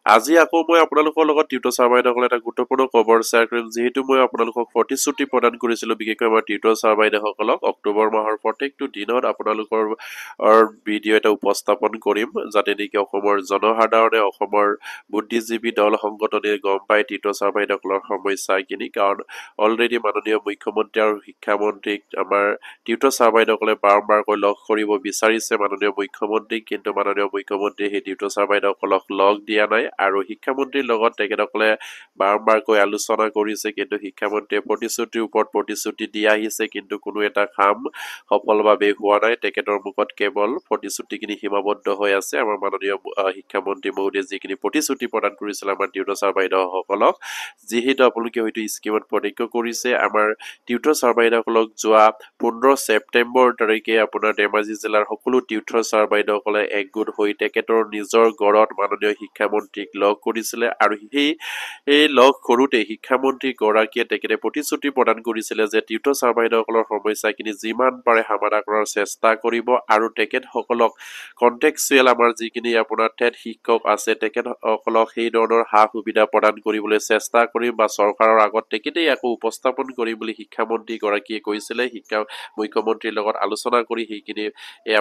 আজি আকৌ মই আপোনালোকৰ লগত টিউটৰ ছাৰ বাইদেউসকলে এটা গুৰুত্বপূৰ্ণ খবৰ শ্বেয়াৰ কৰিম যিহেতু মই আপোনালোকক প্ৰতিশ্ৰুতি প্ৰদান কৰিছিলোঁ বিশেষকৈ আমাৰ টিউটৰ ছাৰ বাইদেউসকলক অক্টোবৰ মাহৰ প্ৰত্যেকটো দিনত আপোনালোকৰ ভিডিঅ' এটা উপস্থাপন কৰিম যাতে নেকি অসমৰ জনসাধাৰণে অসমৰ বুদ্ধিজীৱী দল সংগঠনে গম পায় টিউটৰ ছাৰ বাইদেউসকলৰ সমস্যাখিনি কাৰণ অলৰেডি মাননীয় মুখ্যমন্ত্ৰী আৰু শিক্ষামন্ত্ৰীক আমাৰ টিউটৰ ছাৰ বাইদেউসকলে বাৰম্বাৰকৈ লগ কৰিব বিচাৰিছে মাননীয় মুখ্যমন্ত্ৰীক কিন্তু মাননীয় মুখ্যমন্ত্ৰীয়ে সেই টিউটৰ ছাৰ বাইদেউসকলক লগ দিয়া নাই আৰু শিক্ষামন্ত্ৰীৰ লগত তেখেতসকলে বাৰম্বাৰকৈ আলোচনা কৰিছে কিন্তু শিক্ষামন্ত্ৰীয়ে প্ৰতিশ্ৰুতিৰ ওপৰত প্ৰতিশ্ৰুতি দি আহিছে কিন্তু কোনো এটা কাম সফলভাৱে হোৱা নাই তেখেতৰ মুখত কেৱল প্ৰতিশ্ৰুতিখিনি সীমাবদ্ধ হৈ আছে আমাৰ মাননীয় শিক্ষামন্ত্ৰী মহোদয়ে যিখিনি প্ৰতিশ্ৰুতি প্ৰদান কৰিছিল আমাৰ টিউটৰ ছাৰ বাইদেউসকলক যিহেতু আপোনালোকে হয়তো স্কিমত প্ৰত্যক্ষ কৰিছে আমাৰ টিউটৰ ছাৰ বাইদেউসকলক যোৱা 15 ছেপ্টেম্বৰ তাৰিখে আপোনাৰ ধেমাজি জিলাৰ সকলো টিউটৰ ছাৰ বাইদেউসকলে একগোট হৈ তেখেতৰ নিজৰ গড়ত মাননীয় শিক্ষামন্ত্ৰীক লগ কৰিছিলে আৰু এই লগ কৰোঁতে শিক্ষামন্ত্ৰী গৰাকীয়ে তেখেতে প্ৰতিশ্ৰুতি প্ৰদান কৰিছিলে যে টিউটৰ ছাৰ বাইদেউসকলৰ সমস্যাখিনি যিমান পাৰে সমাধান কৰাৰ চেষ্টা কৰিব আৰু তেখেতসকলক কণ্টেক্সুৱেল আমাৰ যিখিনি আপোনাৰ টেট শিক্ষক আছে তেখেতসকলক সেই ধৰণৰ সা সুবিধা প্ৰদান কৰিবলৈ চেষ্টা কৰিম বা চৰকাৰৰ আগত তেখেতেই আকৌ উপস্থাপন কৰিম বুলি শিক্ষামন্ত্ৰী গৰাকীয়ে কৈছিলে মুখ্যমন্ত্ৰীৰ লগত আলোচনা কৰি সেইখিনি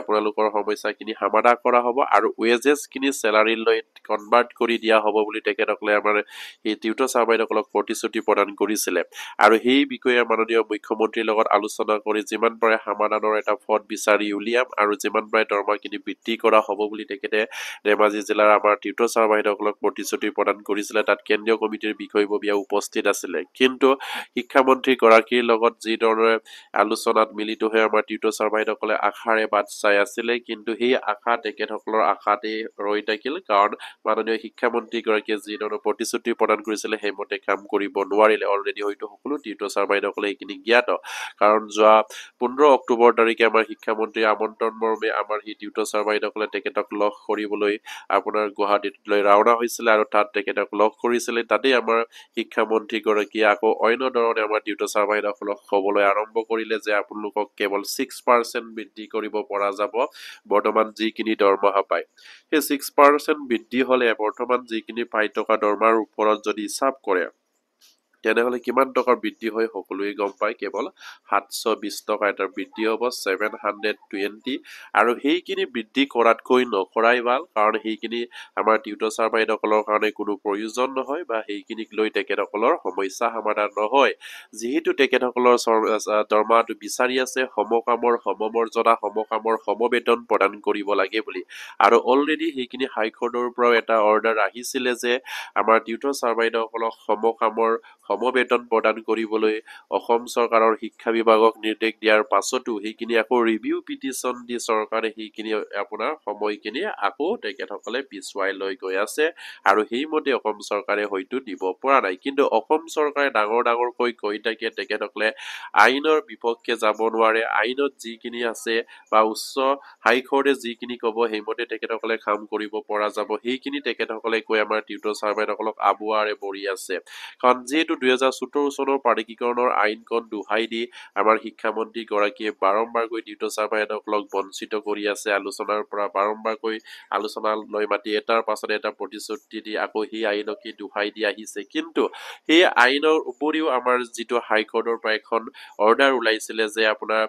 আপোনালোকৰ সমস্যাখিনি সমাধান কৰা হ'ব আৰু ৱেজেছখিনি চেলাৰীলৈ কনভাৰ্ট কৰি দিয়া হ'ব বুলি তেখেতসকলে আমাৰ এই টিউটৰ ছাৰ বাইদেউসকলক প্ৰতিশ্ৰুতি প্ৰদান কৰিছিলে আৰু সেই বিষয়ে মাননীয় মুখ্যমন্ত্ৰীৰ লগত আলোচনা কৰি যিমান পাৰে সমাধানৰ এটা পথ বিচাৰি উলিয়াম আৰু যিমান পাৰে দৰমহাখিনি বৃদ্ধি কৰা হ'ব বুলি তেখেতে ধেমাজি জিলাৰ আমাৰ টিউটৰ ছাৰ বাইদেউসকলক প্ৰতিশ্ৰুতি প্ৰদান কৰিছিলে তাত কেন্দ্ৰীয় কমিটিৰ বিষয়ববীয়া উপস্থিত আছিলে কিন্তু শিক্ষামন্ত্ৰী গৰাকীৰ লগত যি ধৰণে আলোচনাত মিলিত হৈ আমাৰ টিউটৰ ছাৰ বাইদেউসকলে আশাৰে বাট চাই আছিলে কিন্তু সেই আশা তেখেতসকলৰ আশাতেই ৰৈ থাকিল কাৰণ মাননীয় শিক্ষামন্ত্ৰী গৰাকীয়ে যি ধৰণৰ প্ৰতিশ্ৰুতি প্ৰদান কৰিছিলে সেইমতে কাম কৰিব নোৱাৰিলে অলৰেডি হয়তো সকলো টিউটৰ ছাৰ বাইদেউসকলে এইখিনি জ্ঞাত কাৰণ যোৱা 15 অক্টোবৰ তাৰিখে আমাৰ শিক্ষামন্ত্ৰীৰ আমন্ত্ৰণ মৰ্মে আমাৰ সেই টিউটৰ ছাৰ বাইদেউসকলে তেখেতক লগ কৰিবলৈ আপোনাৰ গুৱাহাটীলৈ ৰাওনা হৈছিলে আৰু তাত তেখেতক লগ কৰিছিলে তাতেই আমাৰ শিক্ষামন্ত্ৰী গৰাকীয়ে আকৌ অন্য ধৰণে আমাৰ টিউটৰ ছাৰ বাইদেউসকলক ক'বলৈ আৰম্ভ কৰিলে যে আপোনালোকক কেৱল 6% বৃদ্ধি কৰিব পৰা যাব বৰ্তমান যিখিনি দৰমহা পায় সেই 6% বৃদ্ধি হ'লে বৰ্তমান যিখিনি পাই থকা দৰমহাৰ ওপৰত যদি হিচাপ কৰে তেনেহ'লে কিমান টকাৰ বৃদ্ধি হয় সকলোৱে গম পায় কেৱল 720 টকা এটা বৃদ্ধি হ'ব 720 আৰু সেইখিনি বৃদ্ধি কৰাতকৈ নকৰাই ভাল কাৰণ সেইখিনি আমাৰ টিউটৰ ছাৰ বাইদেউসকলৰ কাৰণে কোনো প্ৰয়োজন নহয় বা সেইখিনিক লৈ তেখেতসকলৰ সমস্যা সমাধান নহয় যিহেতু তেখেতসকলৰ দৰমহাটো বিচাৰি আছে সমকামৰ সমমৰ্যাদা সমকামৰ সমবেতন প্ৰদান কৰিব লাগে বুলি আৰু অলৰেডি সেইখিনি হাইকোৰ্টৰ পৰাও এটা অৰ্ডাৰ আহিছিলে যে আমাৰ টিউটৰ ছাৰ বাইদেউসকলক সমকামৰ সমবেতন প্ৰদান কৰিবলৈ অসম চৰকাৰৰ শিক্ষা বিভাগক নিৰ্দেশ দিয়াৰ পাছতো সেইখিনি আকৌ ৰিভিউ পিটিশ্যন দি চৰকাৰে সেইখিনি আপোনাৰ সময়খিনি আকৌ তেখেতসকলে পিছুৱাই লৈ গৈ আছে আৰু সেইমতে অসম চৰকাৰে হয়তো দিব পৰা নাই কিন্তু অসম চৰকাৰে ডাঙৰকৈ কৈ থাকে তেখেতসকলে আইনৰ বিপক্ষে যাব নোৱাৰে আইনত যিখিনি আছে বা উচ্চ হাইকোৰ্টে যিখিনি ক'ব সেইমতে তেখেতসকলে কাম কৰিব পৰা যাব সেইখিনি তেখেতসকলে কৈ আমাৰ টিউটৰ ছাৰ বাইদেউসকলক আবুৱাৰে বৰি আছে কাৰণ যিহেতু 2017 চনৰ প্ৰাধিকৰণৰ আইনখন দোহাই দি আমাৰ শিক্ষামন্ত্ৰী গৰাকীয়ে বাৰম্বাৰকৈ টিউটৰ ছাৰ বাইদেউসকলক বঞ্চিত কৰি আছে আলোচনাৰ পৰা বাৰম্বাৰকৈ আলোচনালৈ মাতি এটাৰ পাছত এটা প্ৰতিশ্ৰুতি দি আকৌ সেই আইনকে দোহাই দি আহিছে কিন্তু সেই আইনৰ উপৰিও আমাৰ যিটো হাইকোৰ্টৰ পৰা এখন অৰ্ডাৰ ওলাইছিলে যে আপোনাৰ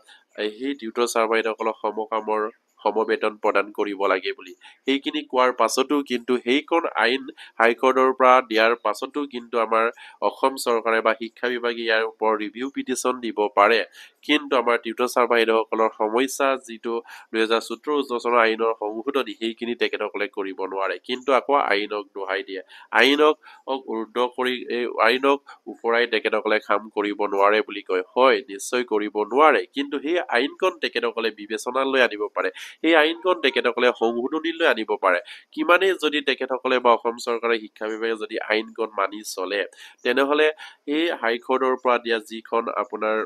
সেই টিউটৰ ছাৰ বাইদেউসকলক সমকামৰ সমবেতন প্ৰদান কৰিব লাগে বুলি সেইখিনি কোৱাৰ পাছতো কিন্তু সেইখন আইন হাইকোৰ্টৰ পৰা দিয়াৰ পাছতো কিন্তু আমাৰ অসম চৰকাৰে বা শিক্ষা বিভাগে ইয়াৰ ওপৰত ৰিভিউ পিটিশ্যন দিব পাৰে কিন্তু আমাৰ টিউটৰ ছাৰ বাইদেউসকলৰ সমস্যা যিটো 2017 চনৰ আইনৰ সংশোধনী সেইখিনি তেখেতসকলে কৰিব নোৱাৰে কিন্তু আকৌ আইনক দোহাই দিয়ে আইনক উৰ্ধ কৰি আইনক ওপৰাই তেখেতসকলে কাম কৰিব নোৱাৰে বুলি কয় হয় নিশ্চয় কৰিব নোৱাৰে কিন্তু সেই আইনখন তেখেতসকলে বিবেচনালৈ আনিব পাৰে এই আইনখন তেখেতসকলে সংশোধনীলৈ আনিব পাৰে কিমানেই যদি তেখেতসকলে বা অসম চৰকাৰে শিক্ষা বিভাগে যদি আইনখন মানি চলে তেনেহ'লে এই হাইকোৰ্টৰ পৰা দিয়া যিখন আপোনাৰ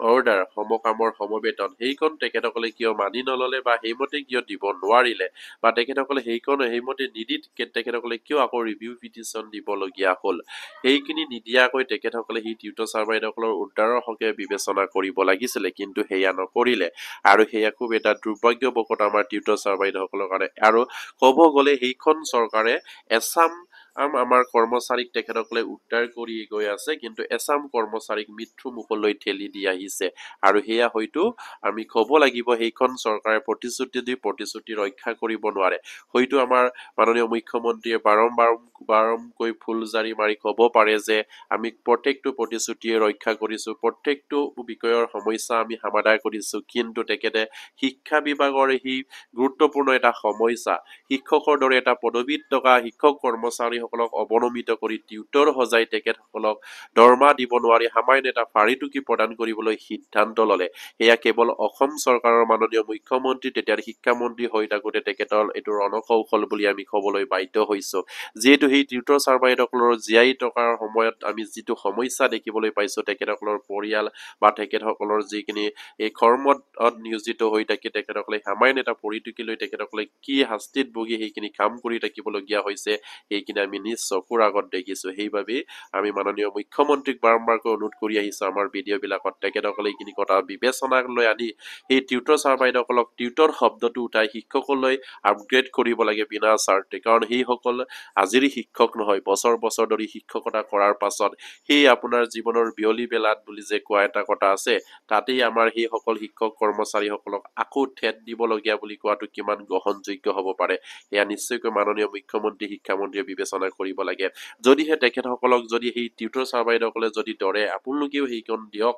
অৰ্ডাৰ সমকামৰ সমবেতন সেইখন তেখেতসকলে কিয় মানি নললে বা সেইমতে কিয় দিব নোৱাৰিলে বা তেখেতসকলে সেইমতে নিদি তেখেতসকলে কিয় আকৌ ৰিভিউ পিটিশ্যন দিবলগীয়া হ'ল সেইখিনি নিদিয়াকৈ তেখেতসকলে সেই টিউটৰ ছাৰ-বাইদেউসকলৰ উদ্ধাৰৰ হকে বিবেচনা কৰিব লাগিছিলে কিন্তু সেয়া নকৰিলে আৰু সেয়া খুব এটা দুৰ্ভাগ্যবশত আমাৰ টিউটৰ ছাৰ-বাইদেউসকলৰ কাৰণে আৰু ক'ব গ'লে সেইখন চৰকাৰে এছাম আমাৰ কৰ্মচাৰীক তেখেতসকলে উদ্ধাৰ কৰি গৈ আছে কিন্তু এছাম কৰ্মচাৰীক মৃত্যু মুখলৈ ঠেলি দি আহিছে আৰু সেয়া হয়তো আমি ক'ব লাগিব সেইখন চৰকাৰে প্ৰতিশ্ৰুতি ৰক্ষা কৰিব নোৱাৰে হয়তো আমাৰ মাননীয় মুখ্যমন্ত্ৰীয়ে বাৰম্বাৰকৈ ফুলজাৰি মাৰি ক'ব পাৰে যে আমি প্ৰত্যেকটো প্ৰতিশ্ৰুতিয়ে ৰক্ষা কৰিছো প্ৰত্যেকটো বিষয়ৰ সমস্যা আমি সমাধান কৰিছো কিন্তু তেখেতে শিক্ষা বিভাগৰ এই গুৰুত্বপূৰ্ণ এটা সমস্যা শিক্ষকৰ দৰে এটা পদবীত থকা শিক্ষক কৰ্মচাৰীসকলক অৱনমিত কৰি টিউটৰ সজাই তেখেতসকলক দৰমহা দিব নোৱাৰি সামান্য এটা পাৰিটোকি প্ৰদান কৰিবলৈ সিদ্ধান্ত ললে সেয়া কেৱল অসম চৰকাৰৰ মাননীয় মুখ্যমন্ত্ৰী তেতিয়াৰ শিক্ষামন্ত্ৰী হৈ থাকোঁতে তেখেতৰ এইটো ৰণকৌশল বুলি আমি ক'বলৈ বাধ্য হৈছো যিহেতু সেই টিউটৰ ছাৰ-বাইদেউসকলৰ জীয়াই থকাৰ সময়ত আমি যিটো সমস্যা দেখিবলৈ পাইছো তেখেতসকলৰ পৰিয়াল বা তেখেতসকলৰ যিখিনি এই কৰ্মত নিয়োজিত হৈ থাকি তেখেতসকলে সামান্য এটা পৰিটোকি লৈ তেখেতসকলে কি শাস্তিত ভুগি সেইখিনি কাম কৰি থাকিবলগীয়া হৈছে সেইখিনি আমি নিজ চকুৰ আগত দেখিছো সেইবাবেই আমি মাননীয় মুখ্যমন্ত্ৰীক বাৰম্বাৰকৈ অনুৰোধ কৰি আহিছো আমাৰ ভিডিঅ'বিলাকত তেখেতসকলে এইখিনি কথা বিবেচনালৈ আনি সেই টিউটৰ ছাৰ-বাইদেউসকলক টিউটৰ শব্দটো উঠাই শিক্ষকলৈ আপগ্ৰেড কৰিব লাগে বিনা স্বাৰ্থে কাৰণ সেইসকল আজিৰ শিক্ষক নহয় বছৰ বছৰ ধৰি শিক্ষকতা কৰাৰ পাছত সেই আপোনাৰ জীৱনৰ বিয়লি বেলাত বুলি যে কোৱা এটা কথা আছে তাতেই আমাৰ সেইসকল শিক্ষক কৰ্মচাৰীসকলক আকৌ ঠেট দিবলগীয়া বুলি কোৱাটো কিমান গ্ৰহণযোগ্য হ'ব পাৰে এয়া নিশ্চয়কৈ মাননীয় মুখ্যমন্ত্ৰী শিক্ষামন্ত্ৰীয়ে বিবেচনা কৰিব লাগে যদিহে তেখেতসকলক যদি সেই টিউটৰ ছাৰ-বাইদেউসকলে যদি দৰে আপোনালোকেও সেইখন দিয়ক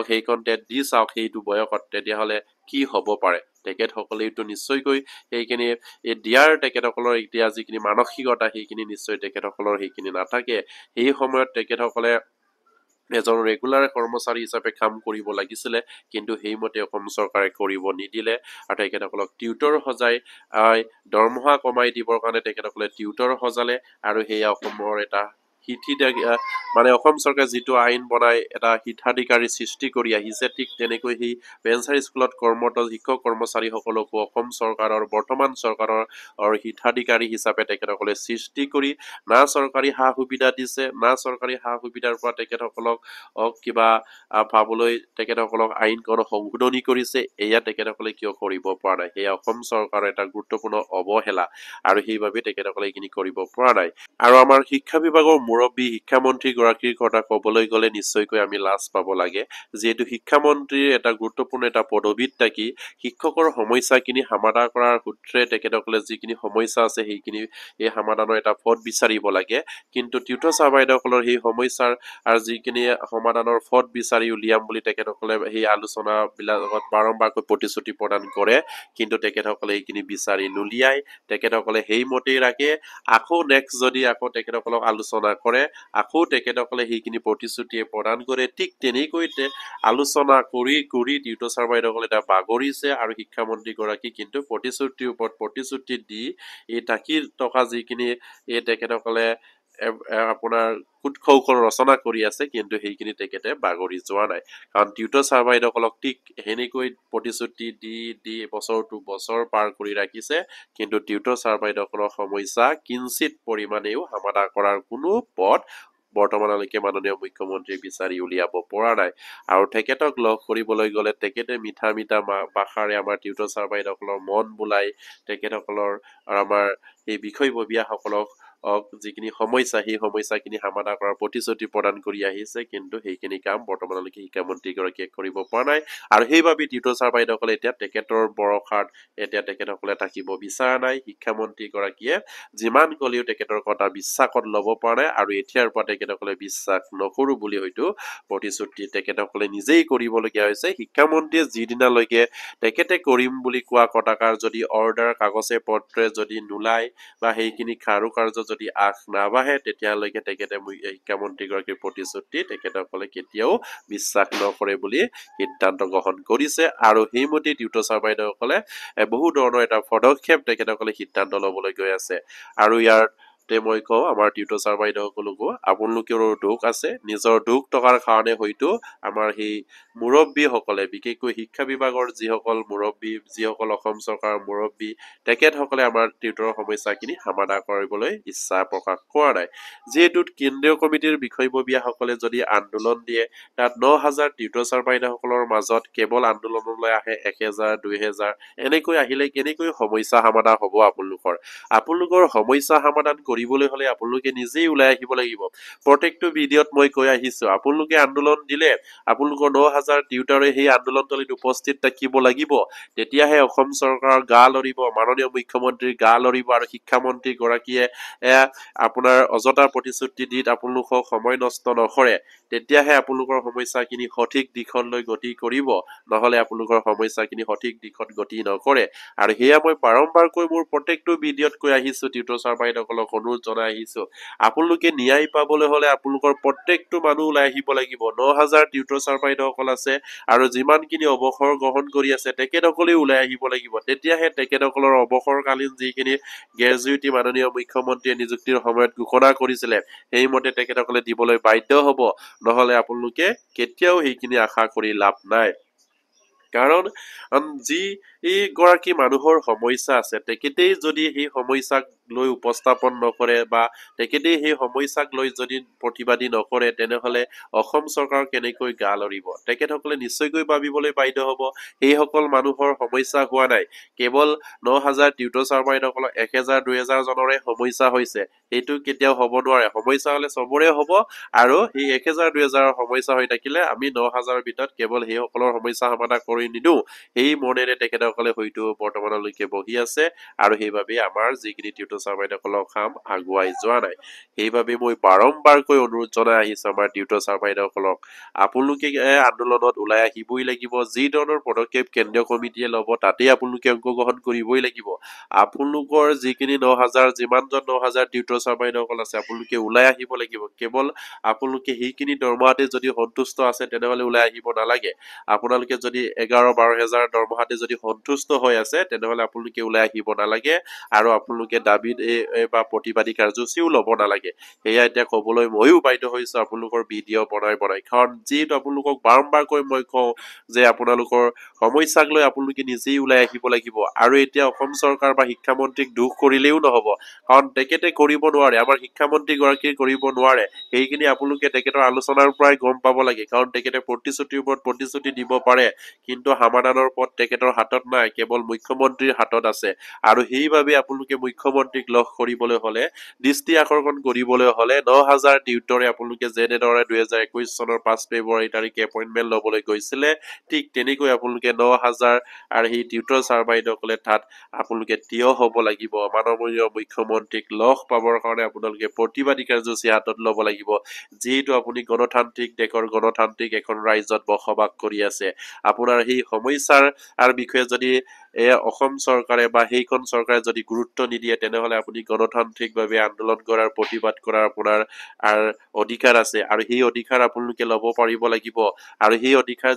সেইখন ঠেট দি চাওক সেইটো বয়সত তেতিয়াহ'লে কি হ'ব পাৰে তেখেতসকলেতো নিশ্চয়কৈ সেইখিনি দিয়াৰ তেখেতসকলৰ এতিয়া যিখিনি মানসিকতা সেইখিনি নিশ্চয় তেখেতসকলৰ সেইখিনি নাথাকে সেই সময়ত তেখেতসকলে এজন ৰেগুলাৰ কৰ্মচাৰী হিচাপে কাম কৰিব লাগিছিলে কিন্তু সেইমতে অসম চৰকাৰে কৰিব নিদিলে আৰু তেখেতসকলক টিউটৰ সজাই দৰমহা কমাই দিবৰ কাৰণে তেখেতসকলে টিউটৰ সজালে আৰু সেয়া অসমৰ এটা মানে অসম চৰকাৰে যিটো আইন বনাই এটা হিতাধিকাৰী সৃষ্টি কৰি আহিছে ঠিক তেনেকৈ সেই ভেঞ্চাৰ স্কুলত কৰ্মৰত শিক্ষক কৰ্মচাৰীসকলকো অসম চৰকাৰৰ বৰ্তমান চৰকাৰৰ হিতাধিকাৰী হিচাপে তেখেতসকলে সৃষ্টি কৰি না চৰকাৰী সা সুবিধা দিছে না চৰকাৰী সা সুবিধাৰ পৰা তেখেতসকলক কিবা পাবলৈ তেখেতসকলক আইনখন সংশোধনী কৰিছে এয়া তেখেতসকলে কিয় কৰিব পৰা নাই সেয়া অসম চৰকাৰৰ এটা গুৰুত্বপূৰ্ণ অৱহেলা আৰু সেইবাবে তেখেতসকলে এইখিনি কৰিব পৰা নাই আৰু আমাৰ শিক্ষা বিভাগৰ মুৰব্বী শিক্ষামন্ত্ৰী গৰাকীৰ কথা ক'বলৈ গ'লে নিশ্চয়কৈ আমি লাজ পাব লাগে যিহেতু শিক্ষামন্ত্ৰীৰ এটা গুৰুত্বপূৰ্ণ এটা পদবীত থাকি শিক্ষকৰ সমস্যাখিনি সমাধান কৰাৰ সূত্ৰে তেখেতসকলে যিখিনি সমস্যা আছে সেইখিনি এই সমাধানৰ এটা পথ বিচাৰিব লাগে কিন্তু টিউটৰ ছাৰ-বাইদেউসকলৰ সেই সমস্যাৰ আৰু যিখিনি সমাধানৰ পথ বিচাৰি উলিয়াম বুলি তেখেতসকলে সেই আলোচনাবিলাকত বাৰম্বাৰকৈ প্ৰতিশ্ৰুতি প্ৰদান কৰে কিন্তু তেখেতসকলে এইখিনি বিচাৰি নুলিয়াই তেখেতসকলে সেইমতেই ৰাখে আকৌ নেক্সট যদি আকৌ তেখেতসকলক আলোচনা কৰে আকৌ তেখেতসকলে সেইখিনি প্ৰতিশ্ৰুতিয়ে প্ৰদান কৰে ঠিক তেনেকৈ আলোচনা কৰি টিউটৰ ছাৰ-বাইদেউসকলে এটা বাগৰিছে আৰু শিক্ষামন্ত্ৰীগৰাকী কিন্তু প্ৰতিশ্ৰুতিৰ ওপৰত প্ৰতিশ্ৰুতি দি এই টাকি টকা যিখিনি এই তেখেতসকলে আপোনাৰ কুটকৌশল ৰচনা কৰি আছে কিন্তু সেইখিনি তেখেতে বাগৰি যোৱা নাই কাৰণ টিউটৰ ছাৰ-বাইদেউসকলক ঠিক সেনেকৈ প্ৰতিশ্ৰুতি দি বছৰটো বছৰ পাৰ কৰি ৰাখিছে কিন্তু টিউটৰ ছাৰ-বাইদেউসকলৰ সমস্যা কিঞ্চিত পৰিমাণেও সমাধান কৰাৰ কোনো পথ বৰ্তমানলৈকে মাননীয় মুখ্যমন্ত্ৰীয়ে বিচাৰি উলিয়াব পৰা নাই আৰু তেখেতক লগ কৰিবলৈ গ'লে তেখেতে মিঠা ভাষাৰে আমাৰ টিউটৰ ছাৰ-বাইদেউসকলৰ মন বোলাই তেখেতসকলৰ আৰু আমাৰ এই বিষয়ববীয়াসকলক যিখিনি সমস্যা সেই সমস্যাখিনি সমাধান কৰাৰ প্ৰতিশ্ৰুতি প্ৰদান কৰি আহিছে কিন্তু সেইখিনি কাম বৰ্তমানলৈকে শিক্ষামন্ত্ৰীগৰাকীয়ে কৰিব পৰা নাই আৰু সেইবাবে টিউটৰ ছাৰ-বাইদেউসকলে এতিয়া তেখেতৰ ভৰসাত এতিয়া তেখেতসকলে থাকিব বিচৰা নাই শিক্ষামন্ত্ৰীগৰাকীয়ে যিমান ক'লেও তেখেতৰ কথা বিশ্বাসত ল'ব পৰা নাই আৰু এতিয়াৰ পৰা তেখেতসকলে বিশ্বাস নকৰোঁ বুলি হয়তো প্ৰতিশ্ৰুতি তেখেতসকলে নিজেই কৰিবলগীয়া হৈছে শিক্ষামন্ত্ৰীয়ে যিদিনালৈকে তেখেতে কৰিম বুলি কোৱা কথাষাৰ যদি অৰ্ডাৰ কাগজে পত্ৰে যদি নোলায় বা সেইখিনি কাৰ্য যদি আগ নাবাঢ়ে তেতিয়ালৈকে তেখেতে শিক্ষামন্ত্ৰীগৰাকীৰ প্ৰতিশ্ৰুতি তেখেতসকলে কেতিয়াও বিশ্বাস নকৰে বুলি সিদ্ধান্ত গ্ৰহণ কৰিছে আৰু সেইমতে টিউটৰ ছাৰ-বাইদেউসকলে বহু ধৰণৰ এটা পদক্ষেপ তেখেতসকলে সিদ্ধান্ত ল'বলৈ গৈ আছে আৰু ইয়াৰ তে মই কওঁ আমাৰ টিউটৰ ছাৰ বাইদেউসকলকো আপোনালোকেৰো দুখ আছে নিজৰ দুখ টকাৰ কাৰণে হয়তো আমাৰ সেই মুৰব্বীসকলে বিশেষকৈ শিক্ষা বিভাগৰ যিসকল মুৰব্বী যিসকল অসম চৰকাৰৰ মুৰব্বী তেখেতসকলে আমাৰ টিউটৰৰ সমস্যাখিনি সমাধান কৰিবলৈ ইচ্ছা প্ৰকাশ কৰা নাই যিহেতু কেন্দ্ৰীয় কমিটিৰ বিষয়ববীয়াসকলে যদি আন্দোলন দিয়ে তাত ৯,০০০ টিউটৰ ছাৰ বাইদেউসকলৰ মাজত কেৱল আন্দোলনলৈ আহে ১,০০০ ২,০০০ এনেকৈ আহিলে কেনেকৈ সমস্যা সমাধান হ'ব আপোনালোকৰ সমস্যা সমাধান কৰিবলৈ হলে আপোনালোকে নিজেই ওলাই আহিব লাগিব প্ৰত্যেকটো ভিডিঅ'ত মই কৈ আহিছো আপোনালোকে আন্দোলন দিলে আপোনালোকৰ ৯,০০০ টিউটাৰে সেই আন্দোলনতলিত উপস্থিত থাকিব লাগিব তেতিয়াহে অসম চৰকাৰৰ গা লৰিব মাননীয় মুখ্যমন্ত্ৰীৰ গা লৰিব আৰু শিক্ষামন্ত্ৰী গৰাকীয়ে আপোনাৰ অযথা প্ৰতিশ্ৰুতি দি আপোনালোকক সময় নষ্ট নকৰে তেতিয়াহে আপোনালোকৰ সমস্যাখিনি সঠিক দিশলৈ গতি কৰিব নহলে আপোনালোকৰ সমস্যাখিনি সঠিক দিশত গতি নকৰে আৰু হেয়া মই বাৰম্বাৰকৈ মোৰ প্ৰত্যেকটো ভিডিঅ'ত কৈ আহিছো টিউটৰ ছাৰ বাইদেউসকলক অনুৰোধ জনাই আহিছো আপোনালোকে ন্যায় পাবলৈ হলে আপোনালোকৰ প্ৰত্যেকটো মানুহ ওলাই আহিব লাগিব ৯,০০০ টিউটৰ ছাৰ বাইদেউসকল আছে আৰু যিমানখিনি অৱসৰ গ্ৰহণ কৰি আছে তেখেতসকলে ওলাই আহিব লাগিব তেতিয়াহে তেখেতসকলৰ অৱসৰকালীন যিখিনি গ্ৰেজুৱেটি মাননীয় মুখ্যমন্ত্ৰীয়ে নিযুক্তিৰ সময়ত ঘোষণা কৰিছিলে সেইমতে তেখেতসকলে দিবলৈ বাধ্য হ'ব নহলে আপোনালোকে কেতিয়াও সেইখিনি আশা কৰি লাভ নাই কাৰণ যি গৰাকী মানুহৰ সমস্যা আছে তেখেতেই যদি সেই সমস্যাক লৈ উপস্থাপন নকৰে বা তেখেতেই সেই সমস্যাক লৈ যদি প্ৰতিবাদী নকৰে তেনেহলে অসম চৰকাৰ কেনেকৈ গা লৰিব তেখেতসকলে নিশ্চয়কৈ ভাবিবলৈ বাধ্য হ'ব সেইসকল মানুহৰ সমস্যা হোৱা নাই কেৱল ৯,০০০ টিউটৰ ছাৰ বাইদেউসকলৰ ১,০০০ ২,০০০ জনৰে সমস্যা হৈছে সেইটো কেতিয়াও হ'ব নোৱাৰে সমস্যা হলে চবৰে হ'ব আৰু সেই ১,০০০ ২,০০০ সমস্যা হৈ থাকিলে আমি ৯,০০০ ভিতৰত কেৱল সেইসকলৰ সমস্যা সমাধান কৰি নিদিওঁ সেই মনেৰে তেখেতসকলে হয়তো বৰ্তমানলৈকে বহি আছে আৰু সেইবাবে আমাৰ যিখিনি টিউটৰ ছাৰ বাইদেউসকলৰ কাম আগুৱাই যোৱা নাই সেইবাবে মই বাৰম্বাৰকৈ অনুৰোধ জনাই আহিছো আমাৰ টিউটৰ ছাৰ বাইদেউসকলক আপোনালোকে আন্দোলনত ওলাই আহিবই লাগিব যি ধৰণৰ পদক্ষেপ কেন্দ্ৰীয় কমিটিয়ে ল'ব তাতেই আপোনালোকে অংশগ্ৰহণ কৰিবই লাগিব আপোনালোকৰ যিখিনি ৯,০০০ যিমানজন ৯,০০০ টিউটৰ ছাৰ বাইদেউসকল আছে আপোনালোকে ওলাই আহিব লাগিব কেৱল আপোনালোকে সেইখিনি দৰমহাতে যদি সন্তুষ্ট আছে তেনেহলে ওলাই আহিব নালাগে আপোনালোকে যদি ১১-১২,০০০ দৰমহাতে যদি সন্তুষ্ট হৈ আছে তেনেহলে আপোনালোকে ওলাই আহিব নালাগে আৰু আপোনালোকে দাবীত বা প্ৰতিবাদী কাৰ্যসূচীও ল'ব নালাগে সেয়া এতিয়া কবলৈ ময়ো বাধ্য হৈছো আপোনালোকৰ ভিডিঅ' বনাই কাৰণ যিহেতু আপোনালোকক বাৰম্বাৰকৈ মই কওঁ যে আপোনালোকৰ সমস্যাক লৈ আপোনালোকে নিজেই ওলাই আহিব লাগিব আৰু এতিয়া অসম চৰকাৰ বা শিক্ষামন্ত্ৰীক দুখ কৰিলেও নহব কাৰণ তেখেতে কৰিব নোৱাৰে আমাৰ শিক্ষামন্ত্ৰী গৰাকীয়ে কৰিব নোৱাৰে সেইখিনি আপোনালোকে তেখেতৰ আলোচনাৰ পৰাই গম পাব লাগে কাৰণ তেখেতে প্ৰতিশ্ৰুতিৰ ওপৰত প্ৰতিশ্ৰুতি দিব পাৰে কিন্তু সমাধানৰ পথ তেখেতৰ হাতত নাই কেৱল মুখ্যমন্ত্ৰীৰ হাতত আছে আৰু সেইবাবে আপোনালোকে মুখ্যমন্ত্ৰীক লগ কৰিবলৈ হলে দৃষ্টি আকৰ্ষণ কৰিবলৈ হলে ৯,০০০ টিউটৰে আপোনালোকে যেনেদৰে ২০২১ চনৰ ৫ ফেব্ৰুৱাৰী তাৰিখে এপইণ্টমেণ্ট ল'বলৈ গৈছিলে ঠিক তেনেকৈ আপোনালোকে ৯,০০০ আৰু সেই টিউটৰ ছাৰ বাইদেউসকলে তাত আপোনালোকে থিয় হ'ব লাগিব মাননীয় মুখ্যমন্ত্ৰীক লগ পাবৰ কাৰণে আপোনালোকে প্ৰতিবাদী কাৰ্যসূচী হাতত ল'ব লাগিব যিহেতু আপুনি গণতান্ত্ৰিক দেশৰ গণতান্ত্ৰিক এখন ৰাজ্যত বসবাস কৰি আছে আপোনাৰ সেই সমস্যাৰ বিষয়ে যদি অসম চৰকাৰে বা সেইখন চৰকাৰে যদি গুৰুত্ব নিদিয়ে তেনেহলে আপুনি গণতান্ত্ৰিকভাৱে আন্দোলন কৰাৰ প্ৰতিবাদ কৰাৰ আপোনাৰ অধিকাৰ আছে আৰু সেই অধিকাৰ আপোনালোকে ল'ব পাৰিব লাগিব আৰু সেই অধিকাৰ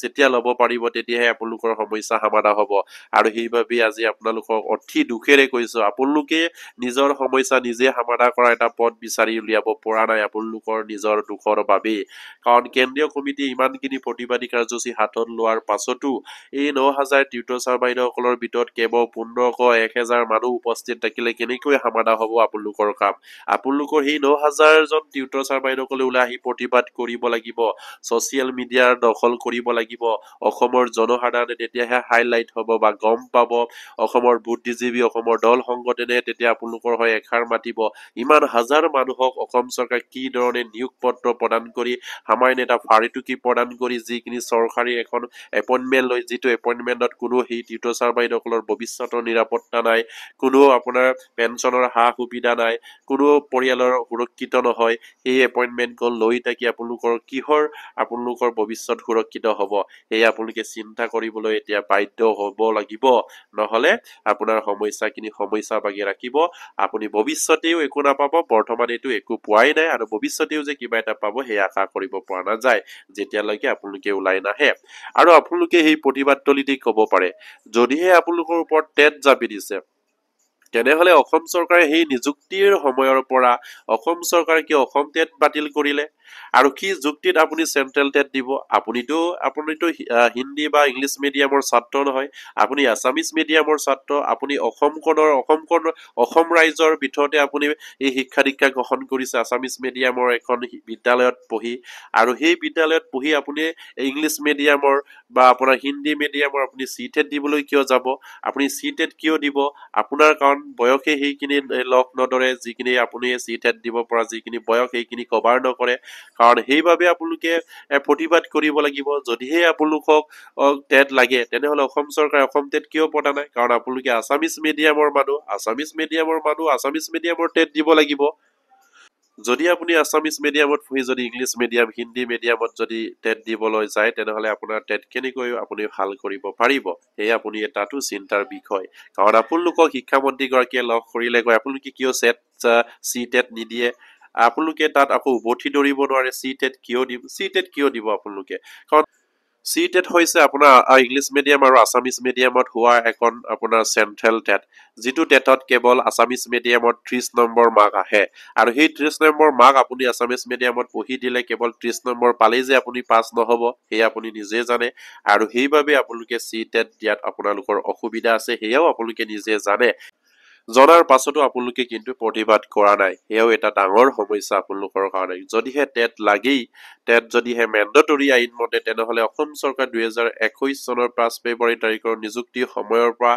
যেতিয়া ল'ব পাৰিব তেতিয়াহে আপোনালোকৰ সমস্যা সমাধান হ'ব আৰু সেইবাবে আজি আপোনালোকক অতি দুখেৰে কৈছো আপোনালোকে নিজৰ সমস্যা নিজে সমাধান কৰা এটা পথ বিচাৰি উলিয়াব পৰা নাই আপোনালোকৰ নিজৰ দুখৰ বাবেই কাৰণ কেন্দ্ৰীয় কমিটিয়ে ইমানখিনি প্ৰতিবাদী কাৰ্যসূচী হাতত লোৱাৰ পাছতো এই ৯,০০০ টিউটৰ ছাৰ বাইদেউসকলৰ ভিতৰত কেৱল ১৫০০-১,০০০ মানুহ উপস্থিত থাকিলে কেনেকৈ সমাধান হ'ব আপোনালোকৰ কাম আপোনালোকৰ সেই ৯,০০০ জন টিউটৰ ছাৰ বাইদেউসকলে ওলাই আহি প্ৰতিবাদ কৰিব লাগিব ছচিয়েল মিডিয়াৰ দখল কৰিব লাগিব অসমৰ জনসাধাৰণে তেতিয়াহে হাইলাইট হ'ব বা গম পাব অসমৰ বুদ্ধিজীৱী অসমৰ দল সংগঠনে তেতিয়া আপোনালোকৰ হৈ এষাৰ মাতিব ইমান হাজাৰ মানুহক অসম চৰকাৰে কি ধৰণে নিয়োগ পত্ৰ প্ৰদান কৰি সামান্য এটা ফাৰিটুকি প্ৰদান কৰি যিখিনি চৰকাৰী এখন এপইণ্টমেণ্ট লৈ যিটো এপইণ্টমেণ্টত কোনো সেই টিউটৰ ছাৰ বাইদেউসকলৰ ভৱিষ্যতৰ নিৰাপত্তা নাই কোনো আপোনাৰ পেঞ্চনৰ সা সুবিধা নাই কোনো পৰিয়ালৰ সুৰক্ষিত নহয় সেই এপইণ্টমেণ্টখন লৈ থাকি আপোনালোকৰ ভৱিষ্যত সুৰক্ষিত হ'ব সেয়া আপোনালোকে চিন্তা কৰিবলৈ এতিয়া বাধ্য হ'ব লাগিব নহলে আপোনাৰ সমস্যা বাগি ৰাখিব আপুনি ভৱিষ্যতেও একো নাপাব বৰ্তমান এইটো একো পোৱাই নাই আৰু ভৱিষ্যতেও যে কিবা এটা পাব সেই আশা কৰিব পৰা নাযায় যেতিয়ালৈকে আপোনালোকে ওলাই নাহে আৰু আপোনালোকে সেই প্ৰতিবাদ তলিতেই ক'ব পাৰে যদিহে আপোনালোকৰ ওপৰত টেট জাপি দিছে তেনেহলে অসম চৰকাৰে সেই নিযুক্তিৰ সময়ৰ পৰা অসম চৰকাৰে কি অসম টেট বাতিল কৰিলে আৰু কি যুক্তিত আপুনি চেন্ট্ৰেল টেট দিব আপুনিতো হিন্দী বা ইংলিছ মিডিয়ামৰ ছাত্ৰ নহয় আপুনি আছামিজ মিডিয়ামৰ ছাত্ৰ আপুনি অসম ৰাজ্যৰ ভিতৰতে আপুনি এই শিক্ষা দীক্ষা গ্ৰহণ কৰিছে আছামিজ মিডিয়ামৰ এখন বিদ্যালয়ত পঢ়ি আৰু সেই বিদ্যালয়ত পঢ়ি আপুনি ইংলিছ মিডিয়ামৰ বা আপোনাৰ হিন্দী মিডিয়ামৰ আপুনি চি টেট দিবলৈ কিয় যাব আপুনি চি টেট কিয় দিব আপোনাৰ কাৰণ বয়সে সেইখিনি লগ নধৰে যিখিনি আপুনি চি টেট দিব পৰা যিখিনি বয়স সেইখিনি কভাৰ নকৰে কাৰণ সেইবাবে আপোনালোকে প্ৰতিবাদ কৰিব লাগিব যদিহে আপোনালোকক টেট লাগে তেনেহলে অসম চৰকাৰে অসম টেট কিয় পতা নাই কাৰণ আপোনালোকে আছামিজ মিডিয়ামৰ মানুহ আছামিজ মিডিয়ামৰ টেট দিব লাগিব যদি আপুনি আছামিজ মিডিয়ামত পঢ়ি যদি ইংলিছ মিডিয়াম হিন্দী মিডিয়ামত যদি টেট দিবলৈ যায় তেনেহলে আপোনাৰ টেট কেনেকৈ আপুনি ভাল কৰিব পাৰিব এই আপুনি এটাটো চিন্তাৰ বিষয় কাৰণ আপোনালোকক শিক্ষামন্ত্ৰীগৰাকীয়ে লগ কৰিলে গৈ আপোনালোকে কিয় চি টেট নিদিয়ে আপোনালোকে তাত আকৌ উভতি ধৰিব নোৱাৰে চি টেট কিয় দিব আপোনালোকে কাৰণ চি টেট হৈছে আপোনাৰ ইংলিছ মিডিয়াম আৰু আছামিজ মিডিয়ামত হোৱা এখন আপোনাৰ চেন্ট্ৰেল টেট যিটো টেটত কেৱল আছামিজ মিডিয়ামত 30 নম্বৰ মাৰ্ক আহে আৰু সেই 30 নম্বৰ মাৰ্ক আপুনি আছামিজ মিডিয়ামত পঢ়ি দিলে কেৱল 30 নম্বৰ পালেই যে আপুনি পাছ নহব সেয়া আপুনি নিজে জানে আৰু সেইবাবে আপোনালোকে চি টেট দিয়াত আপোনালোকৰ অসুবিধা আছে সেয়াও আপোনালোকে নিজে জানে জনাৰ পাছতো আপোনালোকে কিন্তু প্ৰতিবাদ কৰা নাই এয়াও এটা ডাঙৰ সমস্যা আপোনালোকৰ কাৰণে যদিহে টেট যদিহে মেণ্ডেটৰী আইন মতে তেনেহলে অসম চৰকাৰ 2021 চনৰ 5 ফেব্ৰুৱাৰী তাৰিখৰ নিযুক্তি সময়ৰ পৰা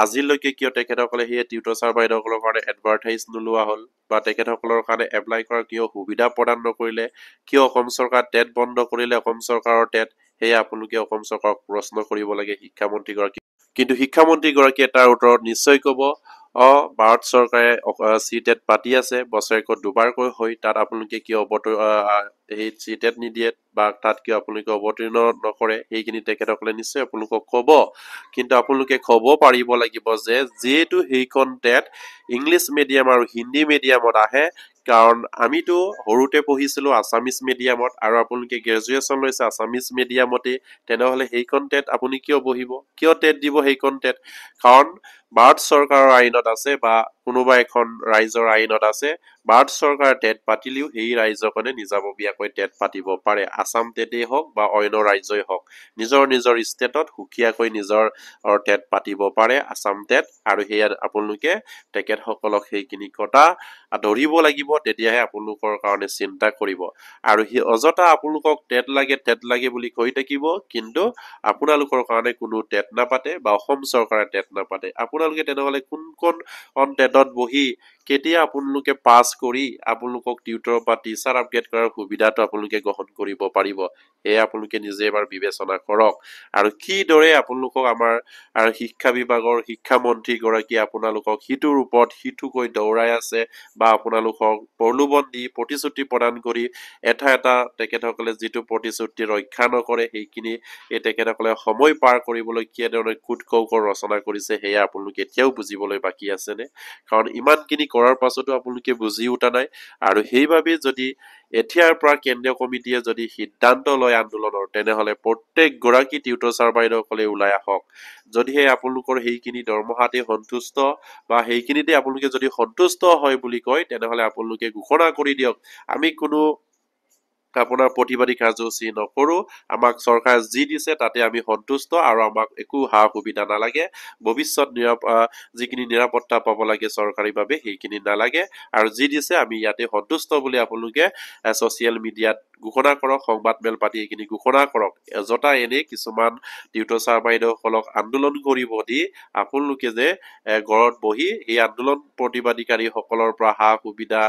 আজিলৈকে কিয় তেখেতসকলে সেই টিউটৰ ছাৰ বাইদেউসকলৰ কাৰণে এডভাৰটাইজ নোলোৱা হ'ল বা তেখেতসকলৰ কাৰণে এপ্লাই কৰাৰ কিয় সুবিধা প্ৰদান নকৰিলে কিয় অসম চৰকাৰ টেট বন্ধ কৰিলে অসম চৰকাৰৰ টেট সেয়া আপোনালোকে অসম চৰকাৰক প্ৰশ্ন কৰিব লাগে শিক্ষামন্ত্ৰীগৰাকী কিন্তু শিক্ষামন্ত্ৰীগৰাকীয়ে তাৰ উত্তৰত নিশ্চয় ক'ব ভাৰত চৰকাৰে চি টেট পাতি আছে বছৰেকত দুবাৰকৈ হৈ তাত আপোনালোকে কিয় সেই চি টেট নিদিয়ে বা তাত কিয় আপোনালোকে অৱতীৰ্ণ নকৰে সেইখিনি তেখেতসকলে নিশ্চয় আপোনালোকক ক'ব কিন্তু আপোনালোকে ক'ব পাৰিব লাগিব যে যিহেতু সেইখন টেট ইংলিছ মিডিয়াম আৰু হিন্দী মিডিয়ামত আহে কাৰণ আমিতো সৰুতে পঢ়িছিলো আছামিজ মিডিয়ামত আৰু আপোনালোকে গ্ৰেজুৱেশ্যন লৈছে আছামিজ মিডিয়ামতে তেনেহলে সেইখন টেট আপুনি কিয় বহিব কিয় টেট দিব সেইখন টেট কাৰণ ভাৰত চৰকাৰৰ আইনত আছে বা কোনোবা এখন ৰাইজৰ আইনত আছে ভাৰত চৰকাৰে টেট পাতিলেও সেই ৰাজ্যখনে নিজাববীয়াকৈ টেট পাতিব পাৰে আসাম টেটেই হওক বা অন্য ৰাজ্যই হওক নিজৰ ষ্টেটত সুকীয়াকৈ নিজৰ টেট পাতিব পাৰে আসাম টেট আৰু সেয়া আপোনালোকে তেখেতসকলক সেইখিনি কথা ধৰিব লাগিব তেতিয়াহে আপোনালোকৰ কাৰণে চিন্তা কৰিব আৰু সেই অযথা আপোনালোকক টেট লাগে বুলি কৈ থাকিব কিন্তু আপোনালোকৰ কাৰণে কোনো টেট নাপাতে বা অসম চৰকাৰে টেট নাপাতে আপোনালোকে তেনেহলে কোন টেটত বহি কেতিয়া আপোনালোকে পাছ কৰি আপোনালোকক টিউটৰ বা টিচাৰ আপগ্ৰেড কৰাৰ সুবিধাটো আপোনালোকে গ্ৰহণ কৰিব পাৰিব সেয়া আপোনালোকে নিজে এবাৰ বিবেচনা কৰক আৰু কিদৰে আপোনালোকক আমাৰ শিক্ষা বিভাগৰ শিক্ষামন্ত্ৰী গৰাকী আপোনালোকক সিটোৰ ওপৰত সিটোকৈ দৌৰাই আছে বা আপোনালোকক প্ৰলোভন দি প্ৰতিশ্ৰুতি প্ৰদান কৰি এটা তেখেতসকলে যিটো প্ৰতিশ্ৰুতি ৰক্ষা নকৰে সেইখিনি এই তেখেতসকলে সময় পাৰ কৰিবলৈ কিদৰে কুট কৌশল ৰচনা কৰিছে সেয়া আপোনালোকে এতিয়াও বুজিবলৈ বাকী আছেনে কাৰণ ইমানখিনি কৰাৰ পাছতো আপোনালোকে বুজি উঠা নাই আৰু সেইবাবে যদি এতিয়াৰ পৰা কেন্দ্ৰীয় কমিটিয়ে যদি সিদ্ধান্ত লয় আন্দোলনৰ তেনেহলে প্ৰত্যেক গৰাকী টিউটৰ ছাৰ বাইদেউসকলে ওলাই আহক যদিহে আপোনালোকৰ সেইখিনি দৰমহাতে সন্তুষ্ট বা সেইখিনিতে আপোনালোকে যদি সন্তুষ্ট হয় বুলি কয় তেনেহলে আপোনালোকে ঘোষণা কৰি দিয়ক আমি কোনো আপোনাৰ প্ৰতিবাদী কাৰ্যসূচী নকৰো আমাক চৰকাৰে যি দিছে তাতে আমি সন্তুষ্ট আৰু আমাক একো সা সুবিধা নালাগে ভৱিষ্যত যিখিনি নিৰাপত্তা পাব লাগে চৰকাৰীভাৱে সেইখিনি নালাগে আৰু যি দিছে আমি ইয়াতে সন্তুষ্ট বুলি আপোনালোকে ছচিয়েল মিডিয়াত ঘোষণা কৰক সংবাদ মেল পাতি এইখিনি ঘোষণা কৰক অযথা এনে কিছুমান টিউটৰ ছাৰ বাইদেউসকলক আন্দোলন কৰিব দি আপোনালোকে যে ঘৰত বহি এই আন্দোলন প্ৰতিবাদীকাৰীসকলৰ পৰা সা সুবিধা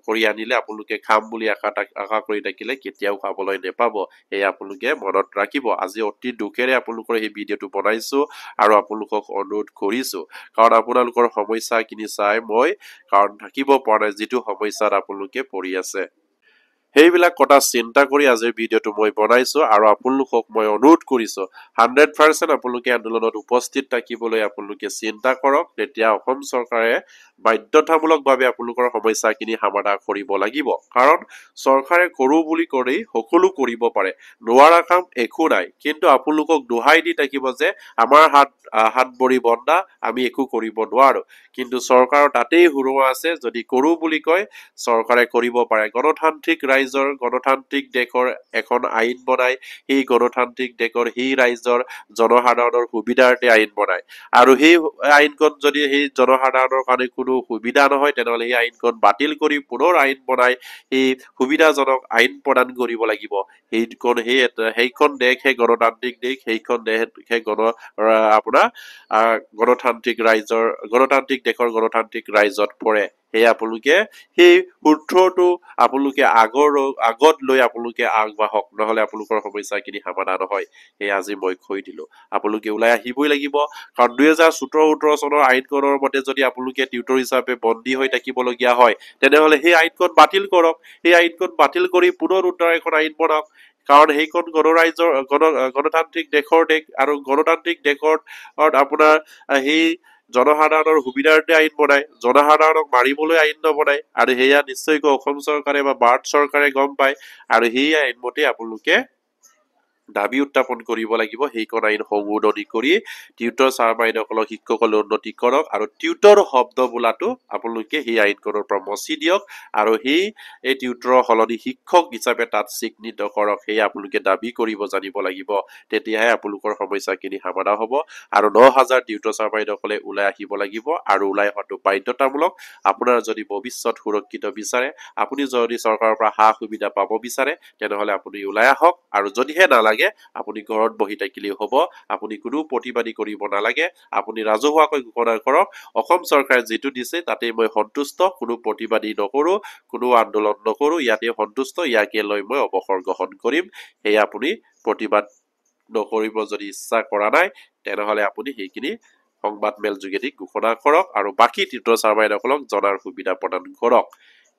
কৰি আনিলে আপোনালোকে খাম বুলি আশা কৰি থাকিলে কেতিয়াও খাবলৈ নেপাব এই আপোনালোকে মনত ৰাখিব আজি অতি দুখেৰে আপোনালোকৰ এই ভিডিঅ'টো বনাইছো আৰু আপোনালোকক অনুৰোধ কৰিছো কাৰণ আপোনালোকৰ সমস্যাখিনি চাই মই কাৰণ থাকিব পৰা নাই যিটো সমস্যাত আপোনালোকে পৰি আছে সেইবিলাক কথা চিন্তা কৰি আজিৰ ভিডিঅ'টো মই বনাইছো আৰু আপোনালোকক মই অনুৰোধ কৰিছো 100% আপোনালোকে আন্দোলনত উপস্থিত থাকিবলৈ আপোনালোকে চিন্তা কৰক তেতিয়া অসম চৰকাৰে বাধ্যতামূলকভাৱে আপোনালোকৰ সমস্যাখিনি সমাধান কৰিব লাগিব কাৰণ চৰকাৰে কৰো বুলি কৰি সকলো কৰিব পাৰে নোৱাৰা কাম একো নাই কিন্তু আপোনালোকক দোহাই দি থাকিব যে আমাৰ হাত ভৰি বন্ধা আমি একো কৰিব নোৱাৰো কিন্তু চৰকাৰৰ তাতেই হুৰুৱা আছে যদি কৰো বুলি কয় চৰকাৰে কৰিব পাৰে গণতান্ত্ৰিক ৰাইজৰ গণতান্ত্ৰিক দেশৰ এখন আইন বনাই সেই গণতান্ত্ৰিক দেশৰ সেই ৰাইজৰ জনসাধাৰণৰ সুবিধাৰ্থে আইন বনায় আৰু সেই আইনখন যদি সেই জনসাধাৰণৰ কাৰণে কোনো সুবিধা নহয় তেনেহ'লে সেই আইনখন বাতিল কৰি পুনৰ আইন বনাই সেই সুবিধাজনক আইন প্ৰদান কৰিব লাগিব সেইখন দেশ সেই গণতান্ত্ৰিক দেশ সেইখন দেশ সেই আপোনাৰ গণতান্ত্ৰিক দেশৰ গণতান্ত্ৰিক ৰাইজত পৰে সেই আপোনালোকে সেই সূত্ৰটো আপোনালোকে আগত লৈ আপোনালোকে আগবাঢ়ক নহলে আপোনালোকৰ সমস্যাখিনি সমাধান নহয় সেই আজি মই কৈ দিলো আপোনালোকে ওলাই আহিবই লাগিব কাৰণ 2017 চনৰ আইনখনৰ মতে যদি আপোনালোকে টিউটৰ হিচাপে বন্দী হৈ থাকিবলগীয়া হয় তেনেহলে সেই আইনখন বাতিল কৰক সেই আইনখন বাতিল কৰি পুনৰ উত্তৰ এখন আইন বনাওক কাৰণ সেইখন গণতান্ত্ৰিক দেশৰ দেশ আৰু গণতান্ত্ৰিক দেশত আপোনাৰ সেই জনসাধাৰণৰ সুবিধাৰ্থে আইন বনায় জনসাধাৰণক মাৰিবলৈ আইন নবনায় আৰু সেয়া নিশ্চয়কৈ অসম চৰকাৰে বা ভাৰত চৰকাৰে গম পায় আৰু সেই আইন মতে আপোনালোকে দাবী উত্থাপন কৰিব লাগিব সেইখন আইন সংশোধনী কৰি টিউটৰ ছাৰ বাইদেউসকলক শিক্ষকসকলে উন্নতি কৰক আৰু টিউটৰ শব্দ বোলাটো আপোনালোকে সেই আইনখনৰ পৰা মচি দিয়ক আৰু এই টিউটৰৰ সলনি শিক্ষক হিচাপে তাত স্বীকৃত কৰক সেই আপোনালোকে দাবী কৰিব জানিব লাগিব তেতিয়াহে আপোনালোকৰ সমস্যাখিনি সমাধান হ'ব আৰু 9000 টিউটৰ ছাৰ বাইদেউসকলে ওলাই আহিব লাগিব আৰু ওলাই অহাটো বাধ্যতামূলক আপোনাৰ যদি ভৱিষ্যত সুৰক্ষিত বিচাৰে আপুনি যদি চৰকাৰৰ পৰা সা সুবিধা পাব বিচাৰে তেনেহলে আপুনি ওলাই আহক আৰু যদিহে নালাগে আপুনি ঘৰত বহি থাকিলেও হ'ব আপুনি কোনো প্ৰতিবাদী কৰিব নালাগে আপুনি ৰাজহুৱাকৈ ঘোষণা কৰক অসম চৰকাৰে যেটো দিছে তাতে মই সন্তুষ্ট কোনো প্ৰতিবাদী নকৰো কোনো আন্দোলন নকৰো ইয়াতে সন্তুষ্ট ইয়াকে লৈ মই অৱসৰ গ্ৰহণ কৰিম সেই আপুনি প্ৰতিবাদ নকৰিব যদি ইচ্ছা কৰা নাই তেনেহলে আপুনি সেইখিনি সংবাদ মেল যোগেদি ঘোষণা কৰক আৰু বাকি টিউটৰ ছাৰ বাইদেউসকলক জনাৰ সুবিধা প্ৰদান কৰক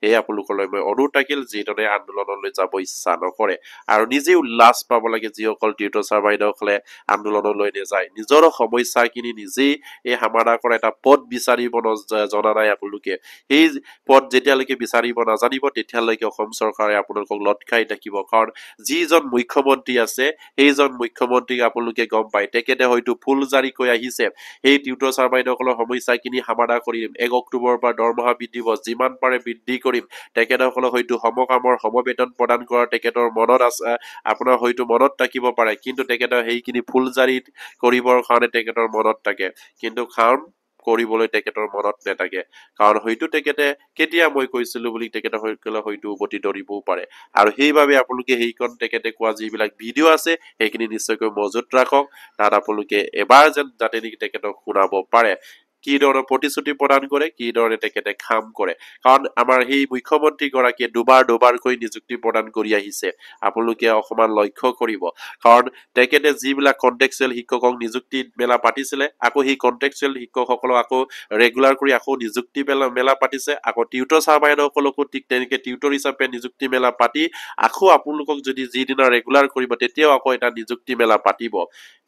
এই আপোনালোকলৈ মই অনুৰোধ থাকিল যিজনে আন্দোলনলৈ যাব ইচ্ছা নকৰে আৰু নিজে উল্লাস পাব লাগে যিসকল টিউটৰ ছাৰ বাইদেউসকলে আন্দোলনলৈ নাযায় নিজৰ সমস্যাখিনি নিজেই এই সমাধান কৰা এটা পথ বিচাৰিব জনা নাই আপোনালোকে সেই পথ যেতিয়ালৈকে বিচাৰিব নাজানিব তেতিয়ালৈকে অসম চৰকাৰে আপোনালোকক লটকাই থাকিব কাৰণ যিজন মুখ্যমন্ত্ৰী আছে সেইজন মুখ্যমন্ত্ৰীক আপোনালোকে গম পায় তেখেতে হয়তো ফুল জাৰি কৈ আহিছে সেই টিউটৰ ছাৰ বাইদেউসকলৰ সমস্যাখিনি সমাধান কৰিম 1 অক্টোবৰৰ পৰা দৰমহা বৃদ্ধি হ'ব যিমান পাৰে বৃদ্ধি কৰিম তেখেতসকলক হয়তো সমকামৰ সমবেতন প্ৰদান কৰাৰ তেখেতৰ মনত আছে আপোনাৰ হয়তো মনত থাকিব পাৰে কিন্তু তেখেতৰ সেইখিনি ফুলজাৰি কৰিবৰ কাৰণে তেখেতৰ মনত থাকে কিন্তু কাম কৰিবলৈ তেখেতৰ মনত নেথাকে কাৰণ হয়তো তেখেতে কেতিয়া মই কৈছিলো বুলি তেখেতৰ হয়তো উভতি ধৰিবও পাৰে আৰু সেইবাবে আপোনালোকে সেইখন তেখেতে কোৱা যিবিলাক ভিডিঅ' আছে সেইখিনি নিশ্চয়কৈ মজুত ৰাখক তাত আপোনালোকে এবাৰ যেন যাতে নেকি তেখেতক শুনাব পাৰে কি ধৰণৰ প্ৰতিশ্ৰুতি প্ৰদান কৰে কি ধৰণে তেখেতে কাম কৰে কাৰণ আমাৰ সেই মুখ্যমন্ত্ৰী গৰাকীয়ে দুবাৰকৈ নিযুক্তি প্ৰদান কৰি আহিছে আপোনালোকে অকমান লক্ষ্য কৰিব কাৰণ তেখেতে যিবিলাক কন্ট্ৰেকচুৱেল শিক্ষকক নিযুক্তি মেলা পাতিছিলে আকৌ সেই কন্ট্ৰেকচুৱেল শিক্ষকসকলক আকৌ ৰেগুলাৰ কৰি আকৌ নিযুক্তি মেলা পাতিছে আকৌ টিউটৰ ছাৰ বাইদেউসকলকো ঠিক তেনেকে টিউটৰ হিচাপে নিযুক্তি মেলা পাতি আকৌ আপোনালোকক যদি যিদিনা ৰেগুলাৰ কৰিব তেতিয়াও আকৌ এটা নিযুক্তি মেলা পাতিব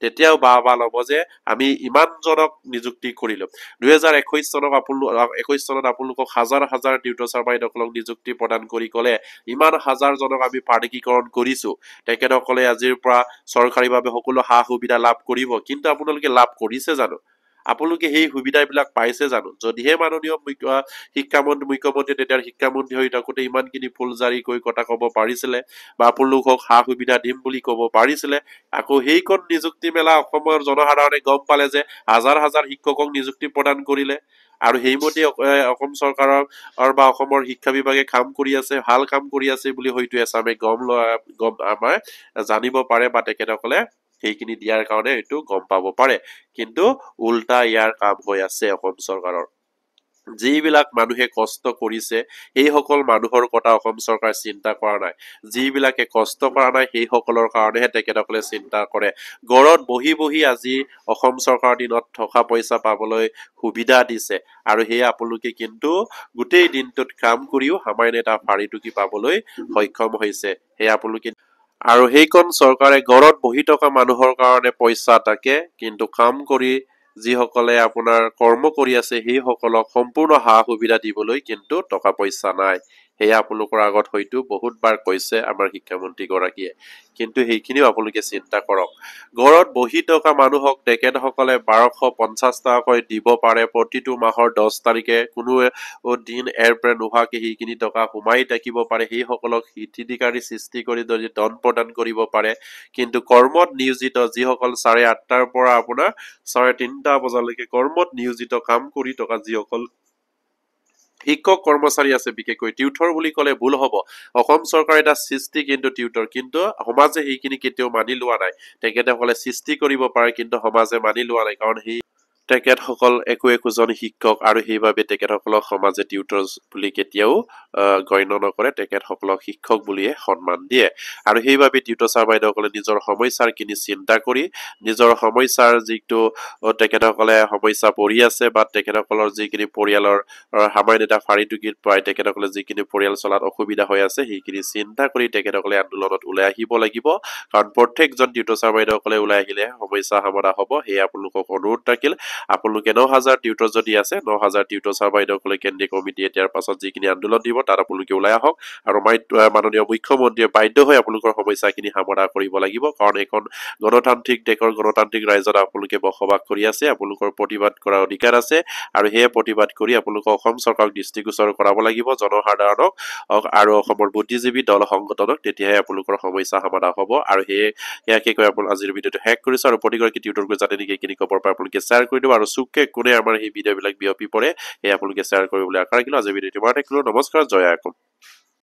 তেতিয়াও বা ল'ব যে আমি ইমানজনক নিযুক্তি কৰিলো 2021 চনত আপোনালোকক হাজাৰ টিউটৰ ছাৰ বাইদেউসকলক নিযুক্তি প্ৰদান কৰি কলে ইমান হাজাৰ জনক আমি প্ৰাধিকৰণ কৰিছো তেখেতসকলে আজিৰ পৰা চৰকাৰীভাৱে সকলো সা সুবিধা লাভ কৰিব কিন্তু আপোনালোকে লাভ কৰিছে জানো আপোনালোকে সেই সুবিধাবিলাক পাইছে জানো যদিহে মাননীয় মুখ্যমন্ত্ৰী তেতিয়াৰ শিক্ষামন্ত্ৰী হৈ থাকোতে ইমানখিনি ফুলজাৰি কৈ কথা ক'ব পাৰিছিলে বা আপোনালোকক সা সুবিধা দিম বুলি ক'ব পাৰিছিলে আকৌ সেইখন নিযুক্তি মেলা অসমৰ জনসাধাৰণে গম পালে যে হাজাৰ শিক্ষকক নিযুক্তি প্ৰদান কৰিলে আৰু সেইমতে অসম চৰকাৰৰ বা অসমৰ শিক্ষা বিভাগে কাম কৰি আছে ভাল কাম কৰি আছে বুলি হয়তো এছামে গম আমাৰ জানিব পাৰে বা তেখেতসকলে সেইখিনি দিয়াৰ কাৰণে এইটো গম পাব পাৰে কিন্তু উল্টা ইয়াৰ কাম হৈ আছে অসম চৰকাৰৰ যিবিলাক মানুহে কষ্ট কৰিছে সেইসকল মানুহৰ কথা অসম চৰকাৰে চিন্তা কৰা নাই যিবিলাকে কষ্ট কৰা নাই সেইসকলৰ কাৰণেহে তেখেতসকলে চিন্তা কৰে ঘৰত বহি আজি অসম চৰকাৰৰ দিনত থকা পইচা পাবলৈ সুবিধা দিছে আৰু সেই আপোনালোকে কিন্তু গোটেই দিনটোত কাম কৰিও সামান্য এটা ফাৰিটুকি পাবলৈ সক্ষম হৈছে সেই আপোনালোকে আৰু সেইখন চৰকাৰে ঘৰত বহি থকা মানুহৰ কাৰণে পইচা থাকে কিন্তু কাম কৰি যিসকলে আপোনাৰ কৰ্ম কৰি আছে সেইসকলক সম্পূৰ্ণ সা সুবিধা দিবলৈ কিন্তু টকা পইচা নাই সেয়া আপোনালোকৰ আগত হয়তো বহুতবাৰ কৈছে আমাৰ শিক্ষামন্ত্ৰী গৰাকীয়ে কিন্তু সেইখিনিও আপোনালোকে চিন্তা কৰক ঘৰত বহি থকা মানুহক তেখেতসকলে 1250 টকাকৈ দিব পাৰে প্ৰতিটো মাহৰ 10 তাৰিখে কোনো দিন এৰপৰে নোহোৱাকে সেইখিনি টকা সোমাই থাকিব পাৰে সেইসকলক হিতাধিকাৰী সৃষ্টি কৰি যদি ধন প্ৰদান কৰিব পাৰে কিন্তু কৰ্মত নিয়োজিত যিসকল 8:30 পৰা আপোনাৰ 3:30 বজালৈকে কৰ্মত নিয়োজিত কাম কৰি থকা যিসকল শিক্ষক কৰ্মচাৰী আছে বিশেষকৈ টিউটৰ বুলি ক'লে ভুল হ'ব অসম চৰকাৰ এটা সৃষ্টি কিন্তু টিউটৰ কিন্তু সমাজে সেইখিনি কেতিয়াও মানি লোৱা নাই তেখেতসকলে সৃষ্টি কৰিব পাৰে কিন্তু সমাজে মানি লোৱা নাই কাৰণ সেই তেখেতসকল একোজন শিক্ষক আৰু সেইবাবে তেখেতসকলক সমাজে টিউটৰ বুলি কেতিয়াও গণ্য নকৰে তেখেতসকলক শিক্ষক বুলিয়ে সন্মান দিয়ে আৰু সেইবাবে টিউটৰ ছাৰ বাইদেউসকলে নিজৰ সমস্যাৰখিনি চিন্তা কৰি নিজৰ সমস্যাৰ যিটো তেখেতসকলে সমস্যা পৰি আছে বা তেখেতসকলৰ যিখিনি পৰিয়ালৰ সামান্য এটা ফাৰি টুকিত পায় তেখেতসকলে যিখিনি পৰিয়াল চলাত অসুবিধা হৈ আছে সেইখিনি চিন্তা কৰি তেখেতসকলে আন্দোলনত ওলাই আহিব লাগিব কাৰণ প্ৰত্যেকজন টিউটৰ ছাৰ বাইদেউসকলে ওলাই আহিলে সমস্যা সমাধান হ'ব সেয়া আপোনালোকক অনুৰোধ থাকিল আপোনালোকে 9000 টিউটৰ যদি আছে 9000 টিউটৰ ছাৰ বাইদেউসকলে কেন্দ্ৰীয় কমিটি এতিয়াৰ পাছত যিখিনি আন্দোলন দিব তাত আপোনালোকে ওলাই আহক আৰু মাননীয় মুখ্যমন্ত্ৰীয়ে বাধ্য হৈ আপোনালোকৰ সমস্যাখিনি সমাধান কৰিব লাগিব কাৰণ এখন গণতান্ত্ৰিক দেশৰ গণতান্ত্ৰিক ৰাজ্যত আপোনালোকে বসবাস কৰি আছে আপোনালোকৰ প্ৰতিবাদ কৰাৰ অধিকাৰ আছে আৰু সেয়ে প্ৰতিবাদ কৰি আপোনালোকক অসম চৰকাৰক দৃষ্টিগোচৰ কৰাব লাগিব জনসাধাৰণক আৰু অসমৰ বুদ্ধিজীৱী দল সংগঠনক তেতিয়াহে আপোনালোকৰ সমস্যা সমাধান হ'ব আৰু সেয়াকে কৈ আজিৰ ভিডিঅ'টো শেষ কৰিছো আৰু প্ৰতিগৰাকী টিউটৰকৈ যাতে নেকি এইখিনি খবৰ পাই আপোনালোকে শ্বেয়াৰ কৰি দিব আৰু চুকে কোনে আমাৰ এই ভিডিঅ'বিলাক বিয়পি পৰে সেয়া আপোনালোকে শ্বেয়াৰ কৰিবলৈ আশা ৰাখিলো আজিৰ ভিডিঅ'টো ইমানতে নমস্কাৰ জয় আইকম